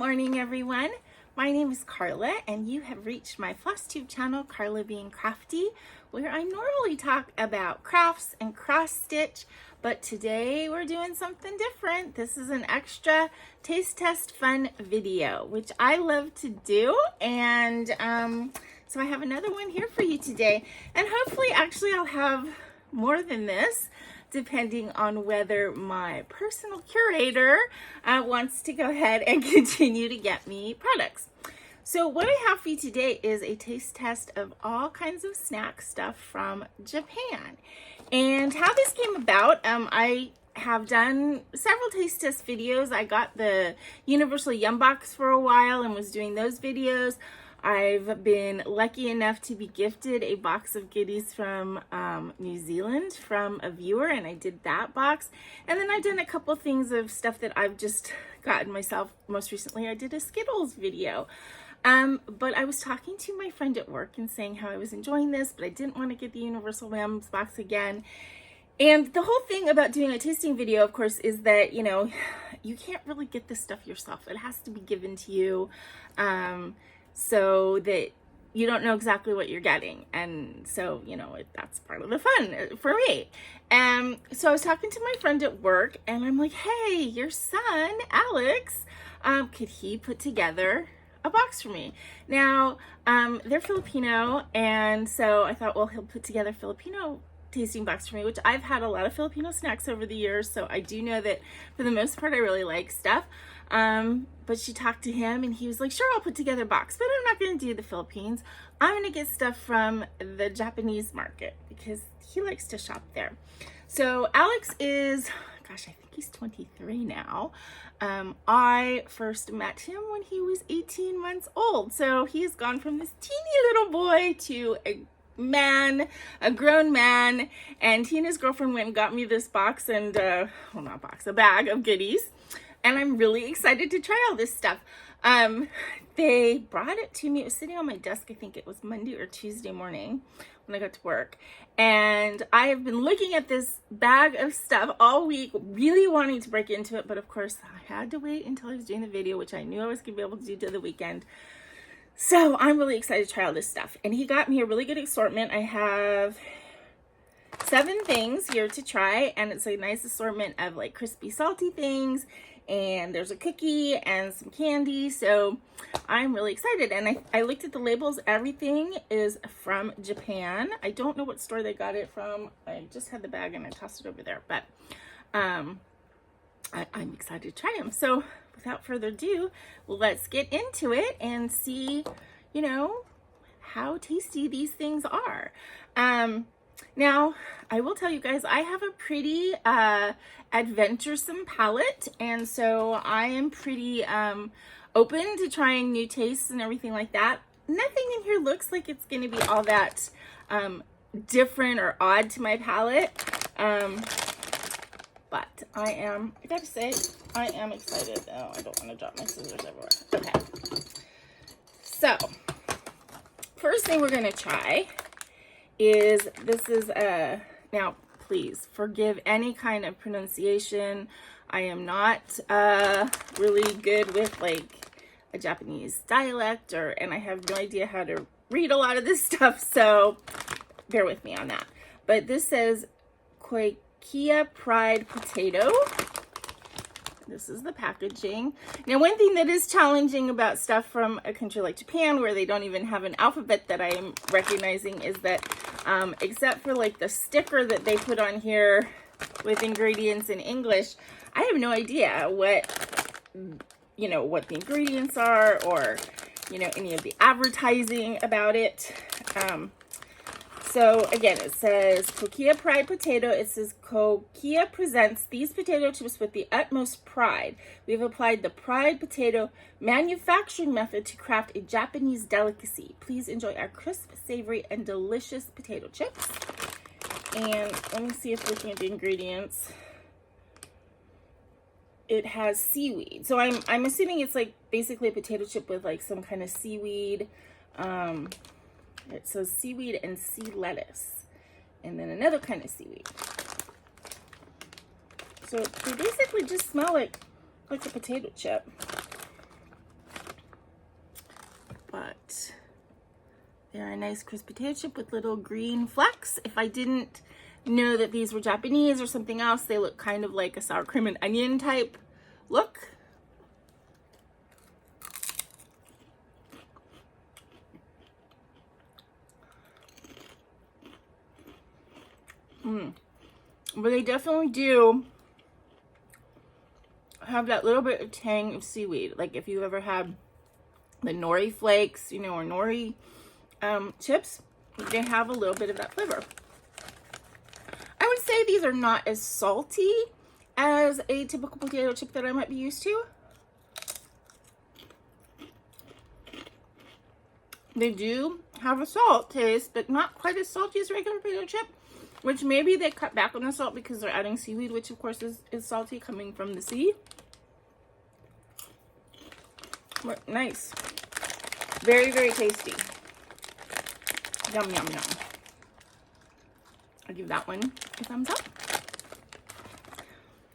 morning, everyone. My name is Carla, and you have reached my FlossTube channel, Carla Being Crafty, where I normally talk about crafts and cross stitch, but today we're doing something different. This is an extra taste test fun video, which I love to do, and so I have another one here for you today, and hopefully, actually, I'll have more than this, depending on whether my personal curator wants to go ahead and continue to get me products. So what I have for you today is a taste test of all kinds of snack stuff from Japan. And how this came about, I have done several taste test videos. I got the Universal Yum Box for a while and was doing those videos. I've been lucky enough to be gifted a box of goodies from New Zealand from a viewer, and I did that box. And then I've done a couple things of stuff that I've just gotten myself. Most recently, I did a Skittles video. But I was talking to my friend at work and saying how I was enjoying this, but I didn't want to get the Universal Yums box again. And the whole thing about doing a tasting video, of course, is that, you know, you can't really get this stuff yourself. It has to be given to you. So that you don't know exactly what you're getting. And so, you know, that's part of the fun for me. So I was talking to my friend at work and I'm like, hey, your son, Alex, could he put together a box for me? Now, they're Filipino. And so I thought, well, he'll put together Filipino tasting box for me, which I've had a lot of Filipino snacks over the years. So I do know that for the most part, I really like stuff. But she talked to him and he was like, sure, I'll put together a box, but I'm not going to do the Philippines. I'm going to get stuff from the Japanese market because he likes to shop there. So Alex is, gosh, I think he's 23 now. I first met him when he was 18 months old. So he's gone from this teeny little boy to a grown man, and he and his girlfriend went and got me this box and, well, not box, a bag of goodies. And I'm really excited to try all this stuff. They brought it to me. It was sitting on my desk. I think it was Monday or Tuesday morning when I got to work. And I have been looking at this bag of stuff all week, really wanting to break into it. But of course, I had to wait until I was doing the video, which I knew I was going to be able to do to the weekend. So I'm really excited to try all this stuff. And he got me a really good assortment. I have 7 things here to try. And it's a nice assortment of like crispy, salty things. And there's a cookie and some candy, so I'm really excited. And I looked at the labels. Everything is from Japan. I don't know what store they got it from. I just had the bag and I tossed it over there, but I'm excited to try them. So without further ado, let's get into it and see, you know, how tasty these things are. Now, I will tell you guys, I have a pretty adventuresome palate, and so I am pretty open to trying new tastes and everything like that. Nothing in here looks like it's going to be all that different or odd to my palate, but I gotta say, I am excited. Oh, I don't want to drop my scissors everywhere. Okay, so first thing we're going to try is now please forgive any kind of pronunciation. I am not really good with like a Japanese dialect and I have no idea how to read a lot of this stuff, so bear with me on that. But this says Koikia Pride Potato. This is the packaging. Now, one thing that is challenging about stuff from a country like Japan, where they don't even have an alphabet that I am recognizing, is that except for like the sticker that they put on here with ingredients in English, I have no idea what, you know, what the ingredients are or, you know, any of the advertising about it. So again, it says Koikia Pride Potato. It says Koikia presents these potato chips with the utmost pride. We've applied the Pride Potato manufacturing method to craft a Japanese delicacy. Please enjoy our crisp, savory, and delicious potato chips. And let me see if looking at the ingredients, it has seaweed. So I'm assuming it's like basically a potato chip with like some kind of seaweed. It says seaweed and sea lettuce, and then another kind of seaweed. So they basically just smell like a potato chip. got very nice crisp potato chip with little green flecks. If I didn't know that these were Japanese or something else, they look kind of like a sour cream and onion type look. But they definitely do have that little bit of tang of seaweed. Like if you ever had the nori flakes, you know, or nori chips, they have a little bit of that flavor. I would say these are not as salty as a typical potato chip that I might be used to. They do have a salt taste, but not quite as salty as regular potato chip, which maybe they cut back on the salt because they're adding seaweed, which of course is salty coming from the sea. But nice. Very, very tasty. Yum, yum, yum. I'll give that one a thumbs up.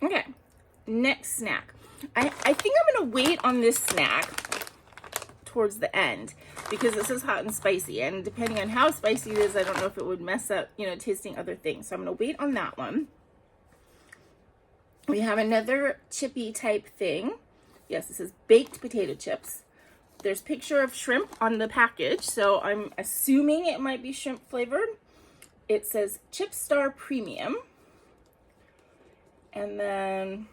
Okay, next snack. I think I'm gonna wait on this snack towards the end because this is hot and spicy, and depending on how spicy it is, I don't know if it would mess up, you know, tasting other things. So I'm gonna wait on that one. We have another chippy type thing. Yes, this is baked potato chips. There's a picture of shrimp on the package, so I'm assuming it might be shrimp flavored. It says Chip Star Premium. And then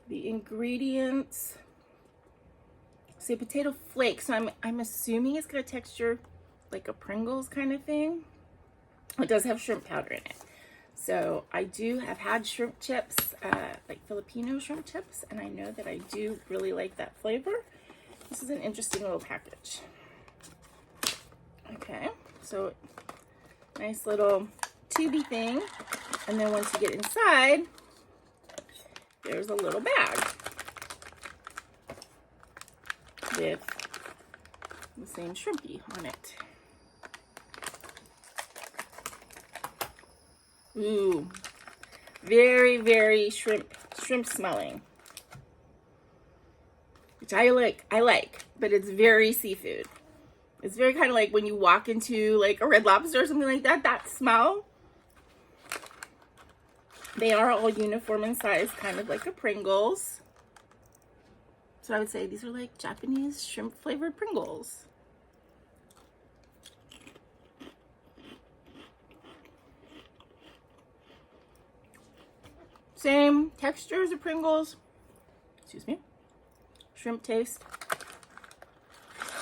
the ingredients say potato flakes. So I'm assuming it's got a texture like a Pringles kind of thing. It does have shrimp powder in it. So I have had shrimp chips, like Filipino shrimp chips, and I know that I do really like that flavor. This is an interesting little package. Okay, so nice little tubey thing. And then once you get inside, there's a little bag with the same shrimpy on it. Ooh, very, very shrimp smelling, which I like, but it's very seafood. It's very kind of like when you walk into like a Red Lobster or something like that, that smell. They are all uniform in size, kind of like a Pringles. So I would say these are like Japanese shrimp flavored Pringles. Same texture as the Pringles. Excuse me. Shrimp taste.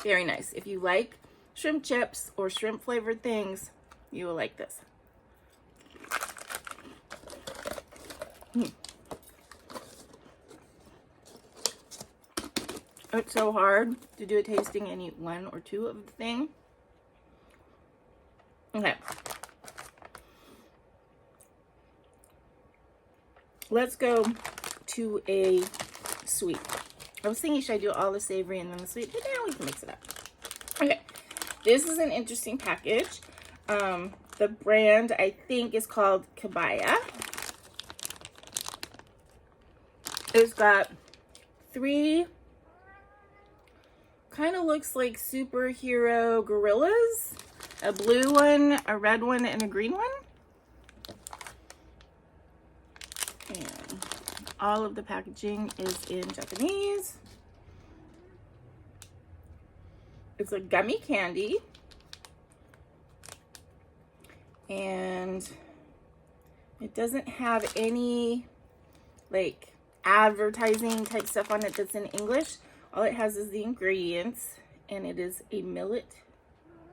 Very nice. If you like shrimp chips or shrimp flavored things, you will like this. It's so hard to do a tasting and eat one or two of the thing. Okay. Let's go to a sweet. I was thinking, should I do all the savory and then the sweet? But now we can mix it up. Okay. This is an interesting package. The brand, I think, is called Kabaya. It's got 3 kind of looks like superhero gorillas. A blue one, a red one, and a green one. And all of the packaging is in Japanese. It's a gummy candy. And it doesn't have any like advertising type stuff on it that's in English. All it has is the ingredients, and it is a millet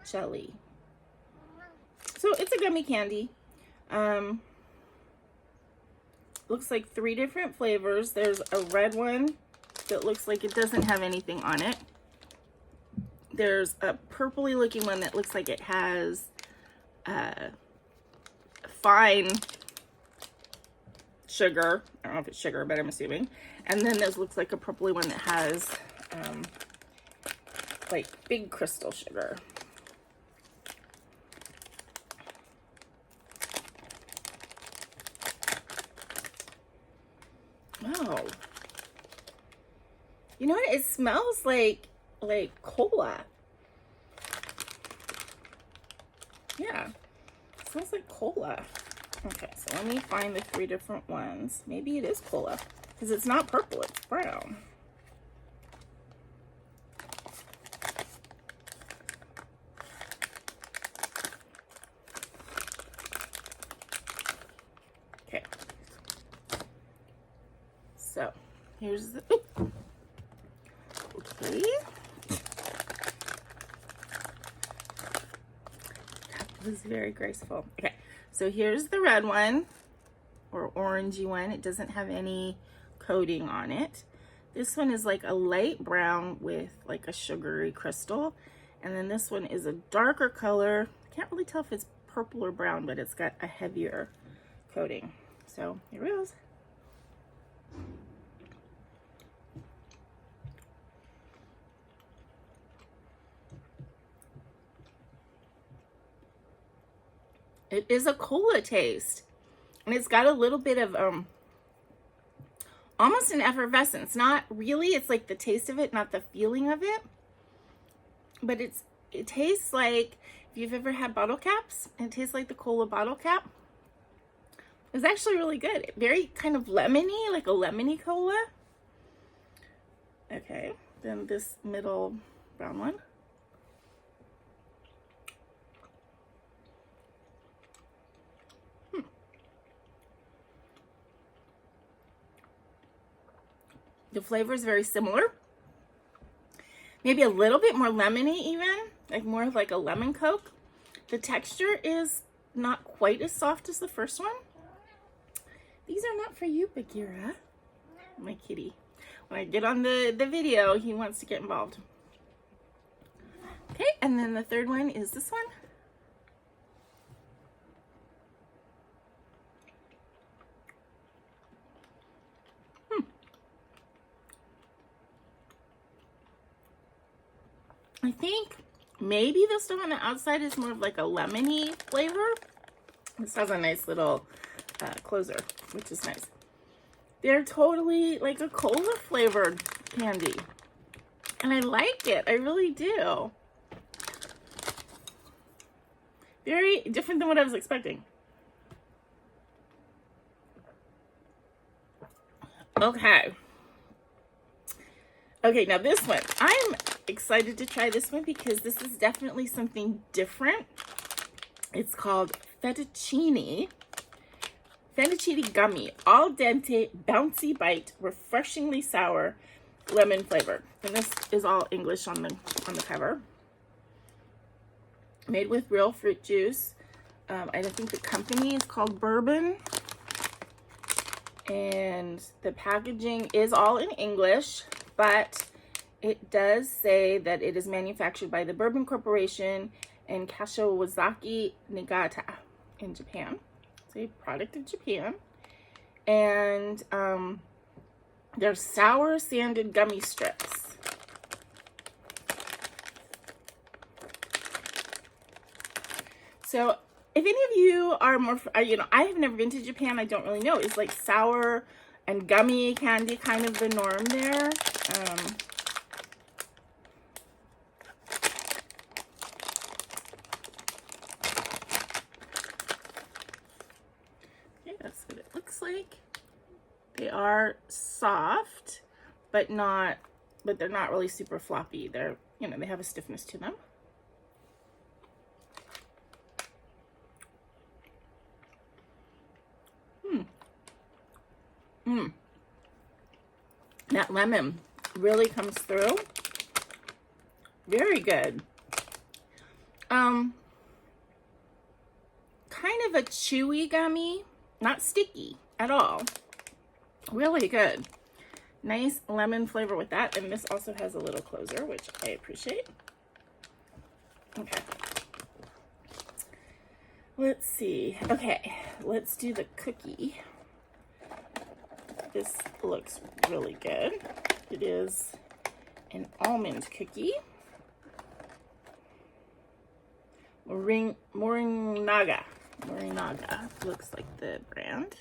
jelly. So it's a gummy candy. Looks like 3 different flavors. There's a red one that looks like it doesn't have anything on it. There's a purpley looking one that looks like it has fine sugar. I don't know if it's sugar, but I'm assuming. And then this looks like a purpley one that has like big crystal sugar. Wow. You know what? It smells like like cola. Yeah, it smells like cola. Okay, so let me find the 3 different ones. Maybe it is cola, because it's not purple, it's brown. Okay. So, here's the... Ooh. Okay. That was very graceful. Okay, so here's the red one, or orangey one. It doesn't have any coating on it. This one is like a light brown with like a sugary crystal. And then this one is a darker color. Can't really tell if it's purple or brown, but it's got a heavier coating. So here it is. It is a cola taste, and it's got a little bit of almost an effervescence. Not really, it's like the taste of it, not the feeling of it. But it tastes like, if you've ever had bottle caps, it tastes like the cola bottle cap. It's actually really good. Very kind of lemony, like a lemony cola. Okay, then this middle brown one. The flavor is very similar. Maybe a little bit more lemony even, like more of like a lemon Coke. The texture is not quite as soft as the first one. These are not for you, Bagheera. My kitty. When I get on the video, he wants to get involved. Okay, and then the third one is this one. I think maybe the stuff on the outside is more of like a lemony flavor. This has a nice little closer, which is nice. They're totally like a cola flavored candy. And I like it. I really do. Very different than what I was expecting. Okay. Okay, now this one. I'm excited to try this one because this is definitely something different. It's called Fettuccine. Fettuccine gummy, al dente, bouncy bite, refreshingly sour, lemon flavor. And this is all English on the cover. Made with real fruit juice. I think the company is called Bourbon. And the packaging is all in English, but it does say that it is manufactured by the Bourbon Corporation and Kashiwazaki Niigata in Japan. It's a product of Japan. And they're sour sanded gummy strips. So if any of you are more, you know, I have never been to Japan. I don't really know. Is like sour and gummy candy kind of the norm there? Okay, that's what it looks like. They are soft, but they're not really super floppy. They're, you know, they have a stiffness to them. That lemon really comes through. Very good. Kind of a chewy gummy, not sticky at all. Really good. Nice lemon flavor with that. And this also has a little closer, which I appreciate. Okay. Let's see. Okay, let's do the cookie. This looks really good. It is an almond cookie. Morinaga looks like the brand.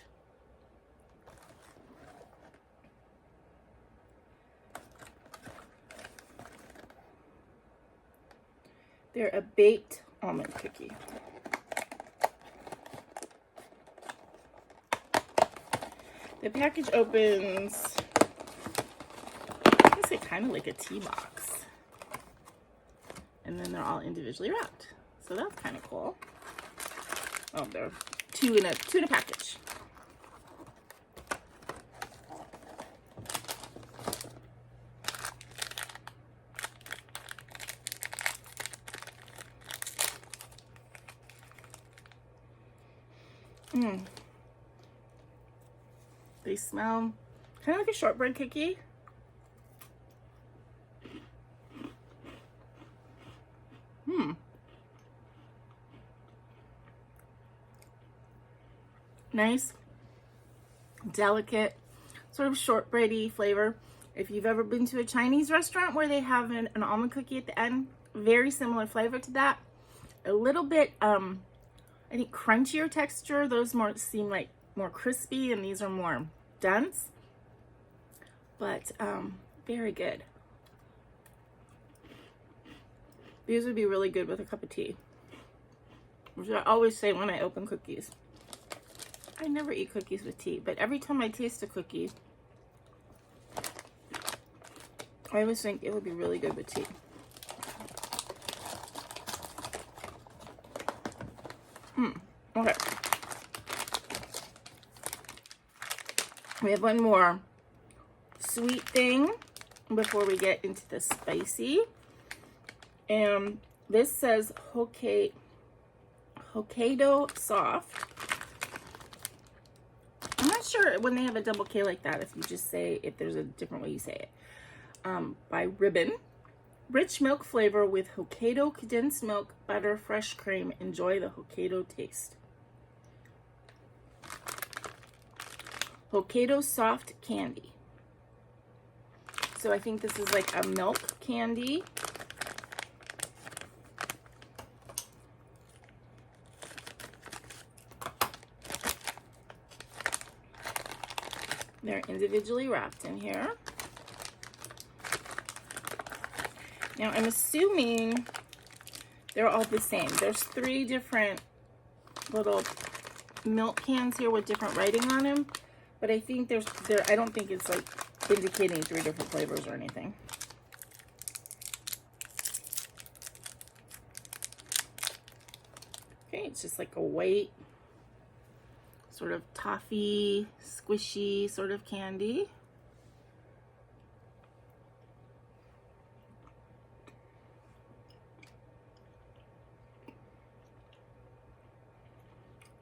They're a baked almond cookie. The package opens, I guess it's kind of like a tea box. And then they're all individually wrapped. So that's kind of cool. Oh, there are two in a package. They smell kind of like a shortbread cookie. Nice, delicate, sort of shortbready flavor. If you've ever been to a Chinese restaurant where they have an almond cookie at the end, very similar flavor to that. A little bit, I think, crunchier texture. Those seem like more crispy, and these are more dense. But very good. These would be really good with a cup of tea, which I always say when I open cookies. I never eat cookies with tea, but every time I taste a cookie, I always think it would be really good with tea. Okay. We have one more sweet thing before we get into the spicy. And this says Hokkaido Soft. I'm not sure when they have a double K like that if you just say, if there's a different way you say it. By Ribbon. Rich milk flavor with Hokkaido condensed milk, butter, fresh cream. Enjoy the Hokkaido taste. Hokkaido Soft candy. So I think this is like a milk candy. They're individually wrapped in here. Now I'm assuming they're all the same. There's 3 different little milk cans here with different writing on them, but I think I don't think it's like indicating 3 different flavors or anything. Okay, it's just like a white sort of toffee, squishy sort of candy.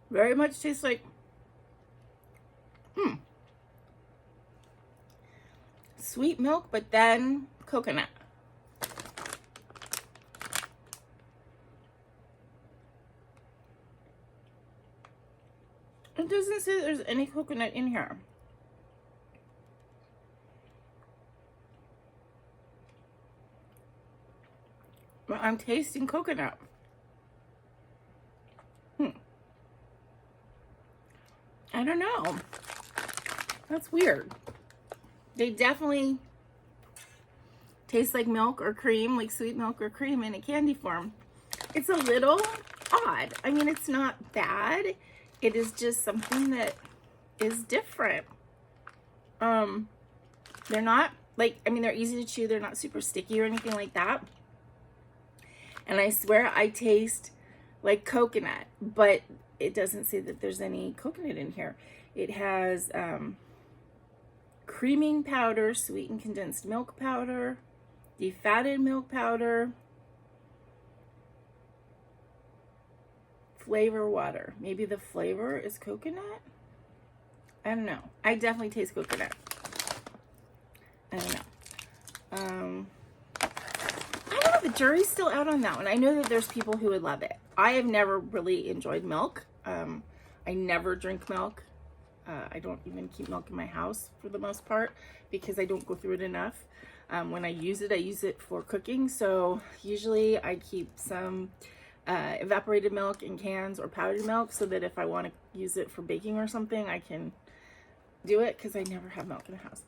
Very much tastes like sweet milk, but then coconut. It doesn't say there's any coconut in here. But I'm tasting coconut. I don't know. That's weird. They definitely taste like milk or cream, like sweet milk or cream in a candy form. It's a little odd. I mean, it's not bad. It is just something that is different. They're not like, I mean, they're easy to chew. They're not super sticky or anything like that. And I swear I taste like coconut, but it doesn't say that there's any coconut in here. It has creaming powder, sweetened condensed milk powder, defatted milk powder, flavor water. Maybe the flavor is coconut? I don't know. I definitely taste coconut. I don't know. I don't know. The jury's still out on that one. I know that there's people who would love it. I have never really enjoyed milk. I never drink milk. I don't even keep milk in my house for the most part because I don't go through it enough. When I use it for cooking. So usually I keep some evaporated milk in cans or powdered milk so that if I want to use it for baking or something, I can do it because I never have milk in the house.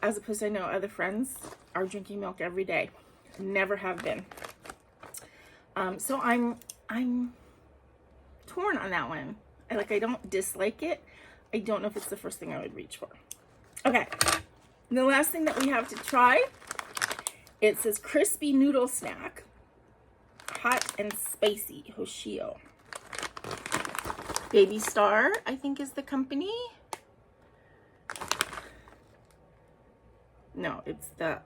As opposed to I know other friends are drinking milk every day. Never have been. So I'm torn on that one. I don't dislike it. I don't know if it's the first thing I would reach for. Okay, the last thing that we have to try, it says crispy noodle snack, hot and spicy, Hoshio. Baby Star, I think, is the company. No, it's the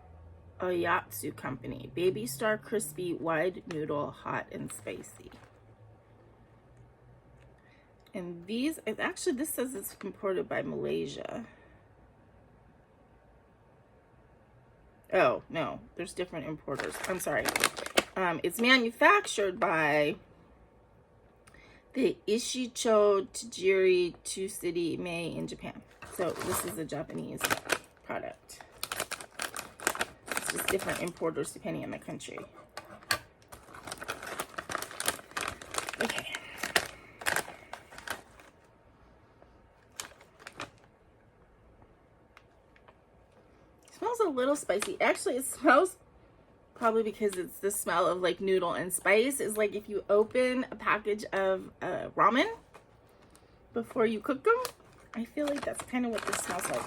Oyatsu company. Baby Star crispy wide noodle, hot and spicy. And these, actually, this says it's imported by Malaysia. Oh, no, there's different importers. I'm sorry. It's manufactured by the Ishicho Tajiri Two-City Mei in Japan. So this is a Japanese product. It's just different importers depending on the country. Okay. Smells a little spicy. Actually, it smells, probably because it's the smell of like noodle and spice, is like if you open a package of ramen before you cook them. I feel like that's kind of what this smells like.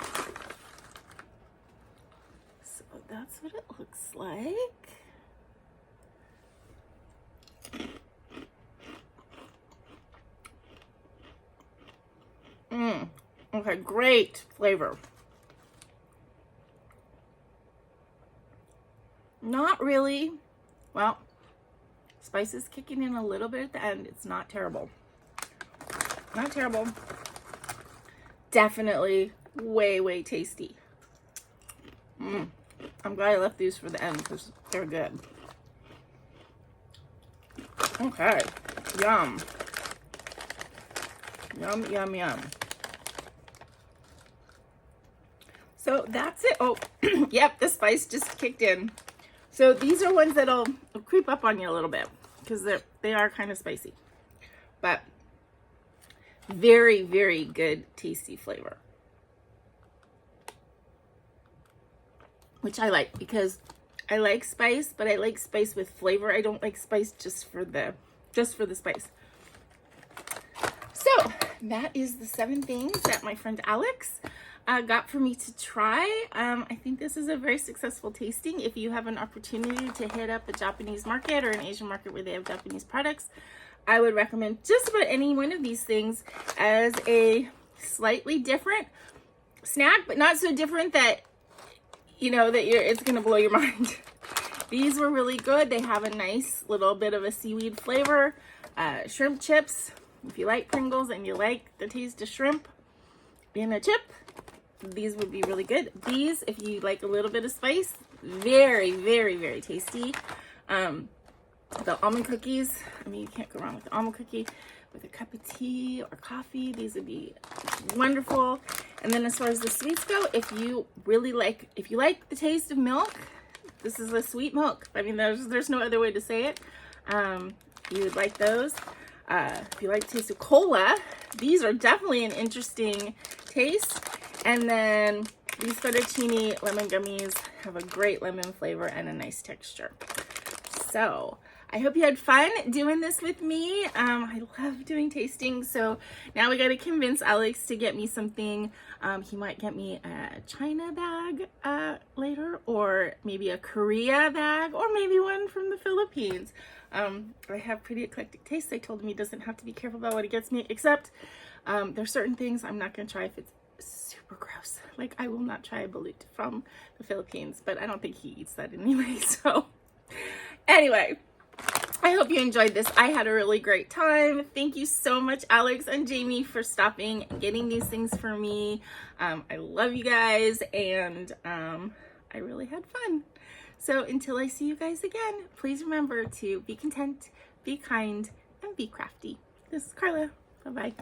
So that's what it looks like. Okay, great flavor. Not really. Well, spice is kicking in a little bit at the end. It's not terrible. Not terrible. Definitely way, way tasty. I'm glad I left these for the end because they're good. Okay. Yum. Yum, yum, yum. So that's it. Oh, yep, the spice just kicked in. So these are ones that'll creep up on you a little bit because they are kind of spicy, but very, very good, tasty flavor, which I like because I like spice, but I like spice with flavor. I don't like spice just for the spice. So that is the 7 things that my friend Alex got for me to try. I think this is a very successful tasting. If you have an opportunity to hit up a Japanese market or an Asian market where they have Japanese products, I would recommend just about any one of these things as a slightly different snack, but not so different that, you know, that it's going to blow your mind. These were really good. They have a nice little bit of a seaweed flavor. Shrimp chips, if you like Pringles and you like the taste of shrimp in a chip, these would be really good. These, if you like a little bit of spice, very, very, very tasty. The almond cookies, I mean, you can't go wrong with the almond cookie with a cup of tea or coffee. These would be wonderful. And then as far as the sweets go, if you like the taste of milk, this is a sweet milk. I mean, there's no other way to say it. You would like those. If you like the taste of cola, these are definitely an interesting taste. And then these fettuccine lemon gummies have a great lemon flavor and a nice texture. So I hope you had fun doing this with me. I love doing tasting. So now we got to convince Alex to get me something. He might get me a China bag later, or maybe a Korea bag, or maybe one from the Philippines. I have pretty eclectic tastes. I told him he doesn't have to be careful about what he gets me, except there's certain things I'm not going to try if it's super gross. Like, I will not try a balut from the Philippines, but I don't think he eats that anyway. So anyway, I hope you enjoyed this. I had a really great time. Thank you so much, Alex and Jamie, for stopping and getting these things for me. I love you guys, and I really had fun. So until I see you guys again, please remember to be content, be kind, and be crafty. This is Carla. Bye-bye.